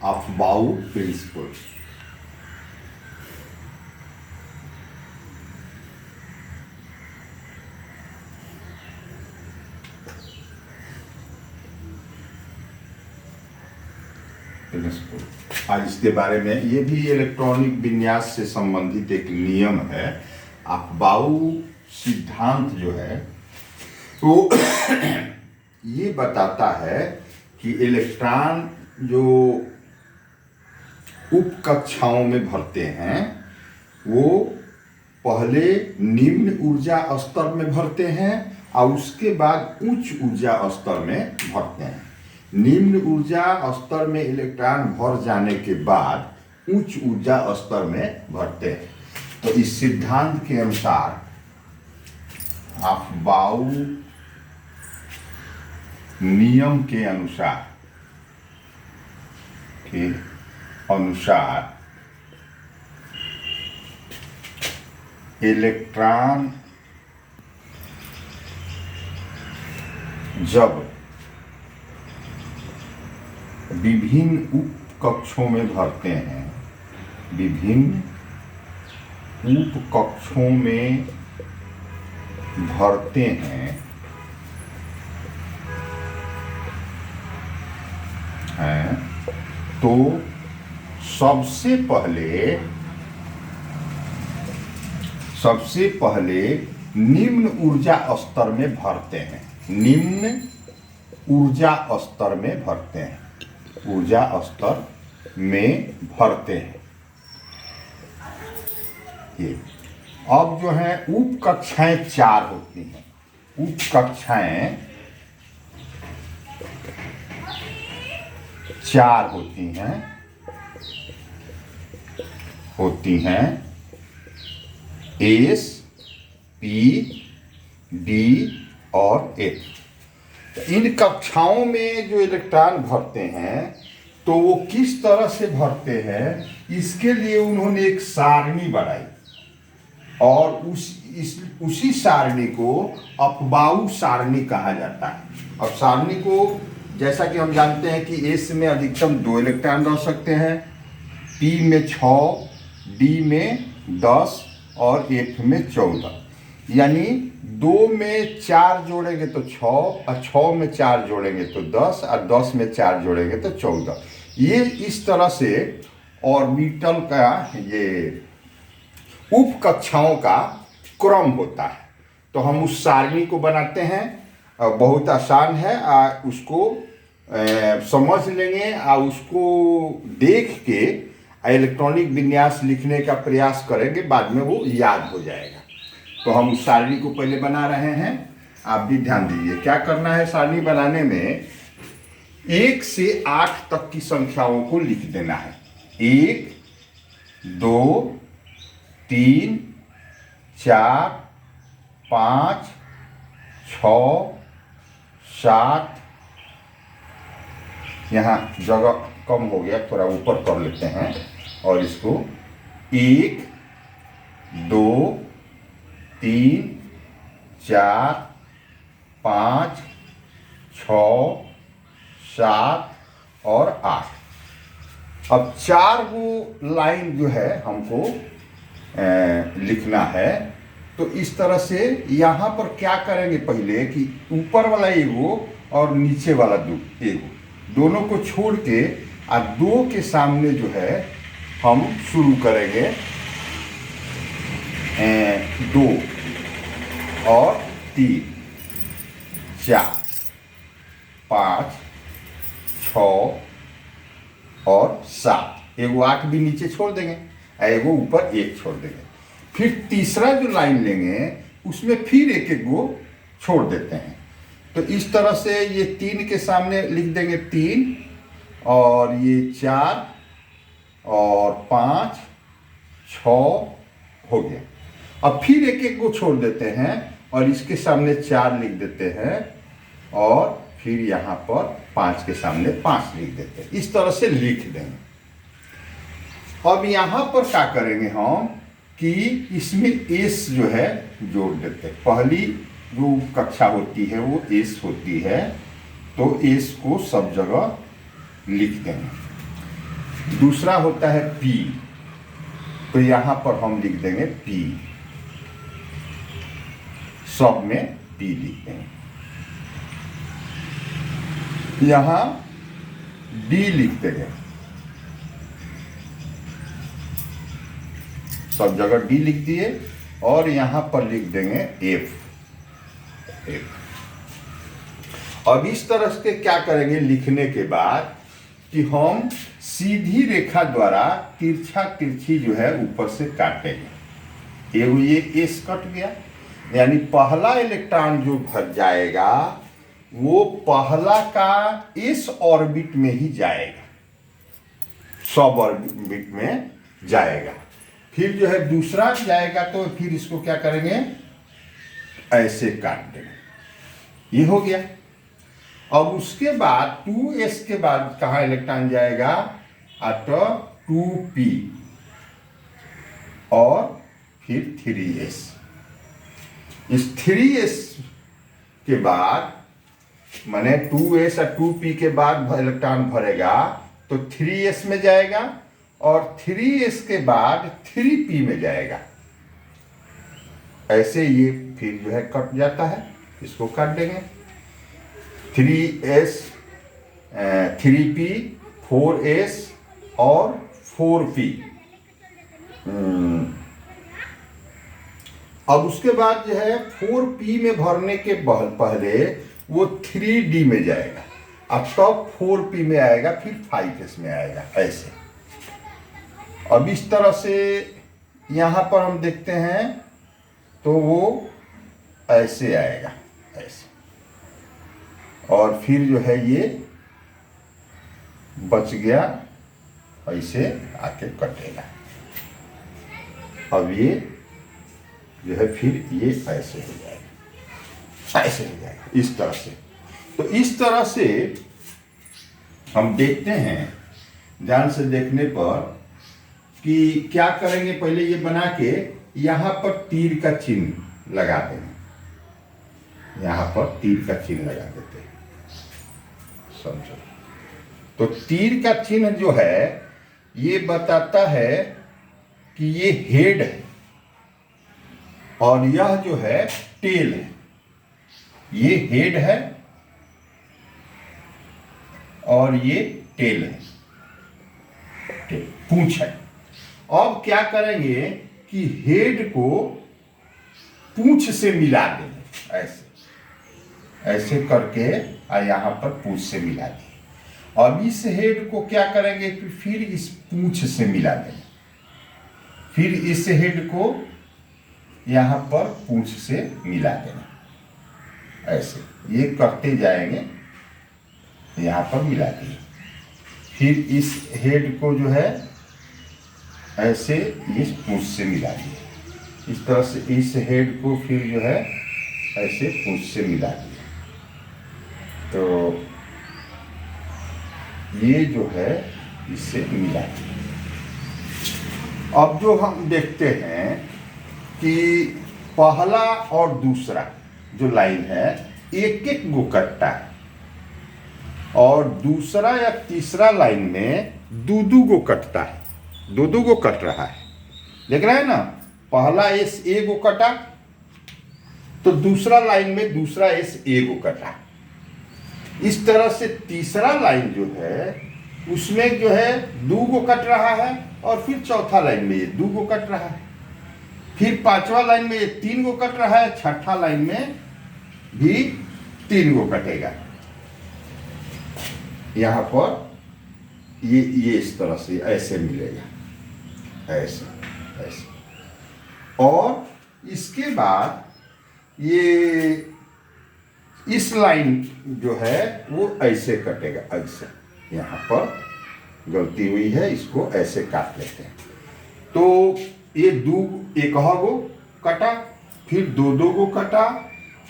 Aufbau principal. आज इसके बारे में, ये भी इलेक्ट्रॉनिक विन्यास से संबंधित एक नियम है। अफबाऊ सिद्धांत जो है तो ये बताता है कि इलेक्ट्रॉन जो उप कक्षाओं में भरते हैं वो पहले निम्न ऊर्जा स्तर में भरते हैं और उसके बाद उच्च ऊर्जा स्तर में भरते हैं। निम्न ऊर्जा स्तर में इलेक्ट्रॉन भर जाने के बाद उच्च ऊर्जा स्तर में भरते हैं। तो इस सिद्धांत के अनुसार अफबाऊ नियम के अनुसार इलेक्ट्रॉन जब विभिन्न उप कक्षों में भरते हैं, विभिन्न उप कक्षों में भरते हैं तो सबसे पहले निम्न ऊर्जा स्तर में भरते हैं। निम्न ऊर्जा स्तर में भरते हैं, ऊर्जा स्तर में भरते हैं। ये अब जो है उप कक्षाएं 4 होती हैं। उप कक्षाएं 4 होती हैं एस, पी, डी और एफ। इन कक्षाओं में जो इलेक्ट्रॉन भरते हैं तो वो किस तरह से भरते हैं, इसके लिए उन्होंने एक सारणी बनाई और उसी सारणी को अफबाऊ सारणी कहा जाता है। अब सारणी को जैसा कि हम जानते हैं कि एस में अधिकतम 2 इलेक्ट्रॉन रह सकते हैं, पी में 6, डी में 10 और एफ में 14। यानी 2 में 4 जोड़ेंगे तो 6 और 6 में 4 जोड़ेंगे तो 10 और 10 में 4 जोड़ेंगे तो 14। ये इस तरह से ऑर्बिटल का ये उप कक्षाओं का क्रम होता है। तो हम उस सारणी को बनाते हैं, बहुत आसान है, उसको समझ लेंगे और उसको देख के इलेक्ट्रॉनिक विन्यास लिखने का प्रयास करेंगे, बाद में वो याद हो जाएगा। तो हम उस सारणी को पहले बना रहे हैं, आप भी ध्यान दीजिए। क्या करना है, सारणी बनाने में 1 से 8 तक की संख्याओं को लिख देना है। 1, 2, 3, 4, 5, 6, 7। यहाँ जगह कम हो गया, थोड़ा ऊपर कर लेते हैं और इसको 1, 2, 3, 4, 5, 6, 7 और 8। अब 4 वो लाइन जो है हमको लिखना है। तो इस तरह से यहाँ पर क्या करेंगे, पहले कि ऊपर वाला एगो और नीचे वाला एगो, दोनों को छोड़ के 2 के सामने जो है हम शुरू करेंगे 2 और 3, 4, 5, 6 और 7। एगो 8 भी नीचे छोड़ देंगे, एगो ऊपर 1 छोड़ देंगे। फिर तीसरा जो लाइन लेंगे उसमें फिर एक गो छोड़ देते हैं। तो इस तरह से ये 3 के सामने लिख देंगे 3 और ये 4 और 5, 6 हो गया। अब फिर एक गो छोड़ देते हैं और इसके सामने 4 लिख देते हैं और फिर यहाँ पर 5 के सामने 5 लिख देते हैं। इस तरह से लिख देंगे। अब यहाँ पर क्या करेंगे हम कि इसमें एस जो है जोड़ देते हैं। पहली जो कक्षा होती है वो एस होती है, तो एस को सब जगह लिख देंगे। दूसरा होता है पी, तो यहां पर हम लिख देंगे पी, सब में पी लिख देंगे। यहां डी लिख देंगे, सब जगह डी लिख दिए, और यहां पर लिख देंगे एफ। अब इस तरह से क्या करेंगे लिखने के बाद कि हम सीधी रेखा द्वारा तिरछा तिरछी जो है ऊपर से काटेंगे। ये एस कट गया, यानी पहला इलेक्ट्रॉन जो भर जाएगा वो पहला का इस ऑर्बिट में ही जाएगा, सब ऑर्बिट में जाएगा। फिर जो है दूसरा जाएगा तो फिर इसको क्या करेंगे, ऐसे काट देंगे। ये हो गया। अब उसके बाद 2s के बाद कहाँ इलेक्ट्रॉन जाएगा, अटो 2p और फिर 3s। इस 3s के बाद माने 2s और 2p के बाद इलेक्ट्रॉन भरेगा तो 3s में जाएगा, और 3s के बाद 3p में जाएगा। ऐसे ये फिर जो है कट जाता है, इसको काट देंगे। 3s 3p 4s और 4p। अब उसके बाद जो है 4p में भरने के पहले वो 3d में जाएगा, अब तब 4p में आएगा, फिर 5s में आएगा। ऐसे अब इस तरह से यहां पर हम देखते हैं तो वो ऐसे आएगा, ऐसे, और फिर जो है ये बच गया, ऐसे आके कटेगा। अब ये जो है फिर ये ऐसे हो जाएगा, ऐसे हो जाएगा, इस तरह से। तो इस तरह से हम देखते हैं, ध्यान से देखने पर कि क्या करेंगे, पहले ये बना के यहां पर तीर का चिन्ह लगा देंगे, यहां पर तीर का चिन्ह लगा देते हैं, समझो। तो तीर का चिन्ह जो है ये बताता है कि ये हेड है और यह जो है टेल है। ये हेड है और ये टेल है, पूंछ है। अब क्या करेंगे कि हेड को पूंछ से मिला देंगे, ऐसे ऐसे करके यहां पर पूंछ से मिला दिए। अब इस हेड को क्या करेंगे कि फिर इस पूंछ से मिला देंगे, फिर इस हेड को यहां पर पूंछ से मिला देना, ऐसे ये करते जाएंगे, यहां पर मिला दिए। फिर इस हेड को जो है ऐसे इस पूंछ से मिला दिए, इस तरह से इस हेड को फिर जो है ऐसे पूंछ से मिला दिए। तो ये जो है इससे मिला दिए। अब जो हम देखते हैं कि पहला और दूसरा जो लाइन है एक एक गो कटता है, और दूसरा या तीसरा लाइन में दो दो गो कटता है, दो दो गो कट रहा है, देख रहे हैं ना। पहला एस ए गो कटा तो दूसरा लाइन में दूसरा एस ए गो कटा। इस तरह से तीसरा लाइन जो है उसमें जो है दो गो कट रहा है, और फिर चौथा लाइन में ये दो गो कट रहा है, फिर पांचवा लाइन में ये तीन गो कट रहा है, छठा लाइन में भी तीन गो कटेगा। यहां पर ये इस तरह से ऐसे मिलेगा, ऐसे ऐसे। और इसके बाद ये इस लाइन जो है वो ऐसे कटेगा, ऐसे। यहाँ पर गलती हुई है, इसको ऐसे काट लेते हैं। तो ये एक गो कटा, फिर दो दो गो कटा,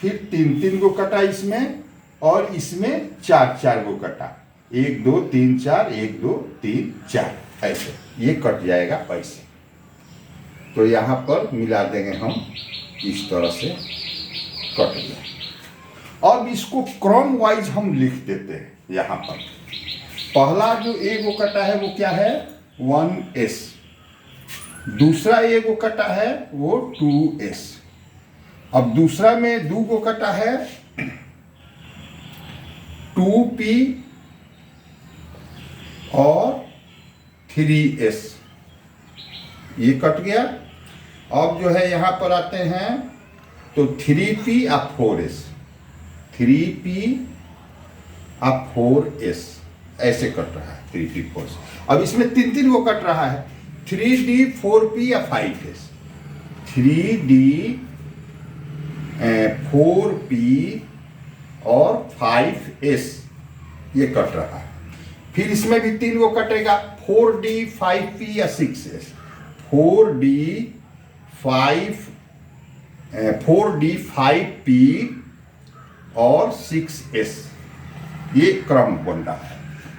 फिर तीन तीन गो कटा इसमें, और इसमें चार चार गो कटा, 1 2 3 4, 1 2 3 4, ऐसे ये कट जाएगा ऐसे। तो यहाँ पर मिला देंगे हम, इस तरह से कट गया। अब इसको क्रम वाइज हम लिख देते हैं यहाँ पर। पहला जो ए गो कटा है वो क्या है 1s, दूसरा ए गो कटा है वो 2s। अब दूसरा में 2 गो कटा है 2p और 3s, ये कट गया। अब जो है यहाँ पर आते हैं तो 3p और 4s, 3p और 4s ऐसे कट रहा है 3p 4s। अब इसमें 3 वो कट रहा है 3d 4p या 5s, 3d 4p और 5s ये कट रहा है। फिर इसमें भी 3 वो कटेगा 4d 5p या 6s, 4d 5p और 6s, ये क्रम बन रहा है।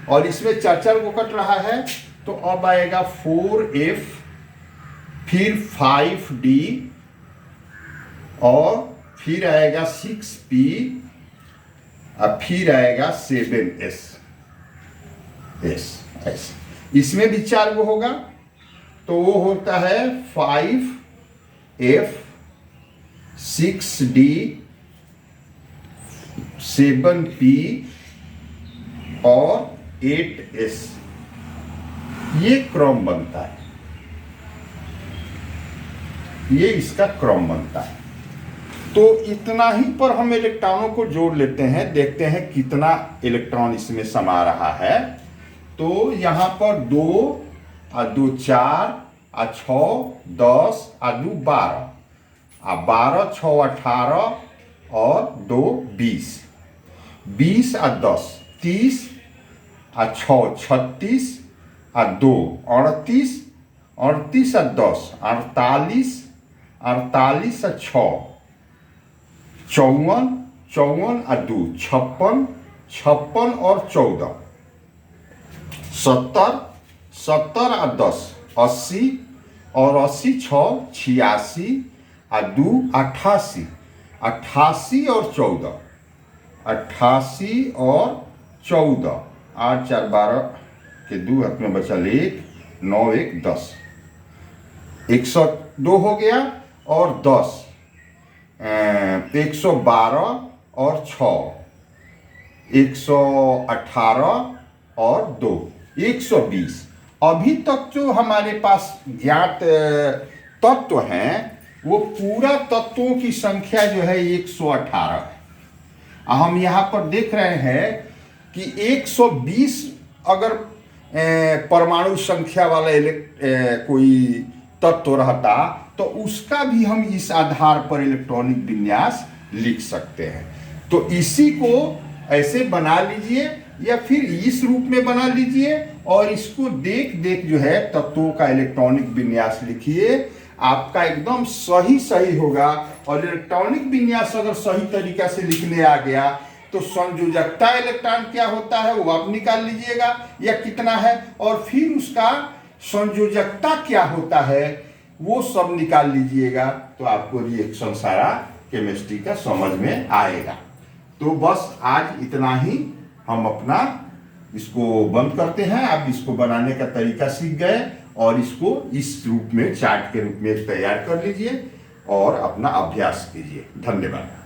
और इसमें 4 को कट रहा है तो अब आएगा 4f, फिर 5d और फिर आएगा 6p और फिर आएगा 7s। ऐसे इसमें भी 4 वो होगा तो वो होता है 5f 6d 7p और 8s, ये क्रम बनता है, ये इसका क्रम बनता है। तो इतना ही पर हम इलेक्ट्रॉनों को जोड़ लेते हैं, देखते हैं कितना इलेक्ट्रॉन इसमें समा रहा है। तो यहाँ पर 2 और 2 4 और 6 10 और 2 12 और 12 6 18 और 2 20, 20 और 10 30 और 6 36 और 2 38, 38 और 10 48, 48 और 6 54, 54 और 2 56, 56 और 14 70, 70 और 10 80 और 80 6 86 और 2 88, 88 और 14 88 और 14 8 4 12 के 2 हाथ में बचा 1 9 1 10, 102 हो गया और 10 112 और 6 118 और 2 120। अभी तक जो हमारे पास ज्ञात तत्व हैं वो पूरा तत्वों की संख्या जो है 118 है। हम यहाँ पर देख रहे हैं कि 120 अगर परमाणु संख्या वाला कोई तत्व रहता तो उसका भी हम इस आधार पर इलेक्ट्रॉनिक विन्यास लिख सकते हैं। तो इसी को ऐसे बना लीजिए या फिर इस रूप में बना लीजिए और इसको देख देख जो है तत्वों का इलेक्ट्रॉनिक विन्यास लिखिए, आपका एकदम सही होगा। और इलेक्ट्रॉनिक विन्यास अगर सही तरीका से लिखने आ गया तो संयोजकता इलेक्ट्रॉन क्या होता है वो आप निकाल लीजिएगा या कितना है, और फिर उसका संयोजकता क्या होता है वो सब निकाल लीजिएगा, तो आपको रिएक्शन सारा केमिस्ट्री का समझ में आएगा। तो बस आज इतना ही, हम अपना इसको बंद करते हैं। आप इसको बनाने का तरीका सीख गए और इसको इस रूप में चार्ट के रूप में तैयार कर लीजिए और अपना अभ्यास कीजिए। धन्यवाद।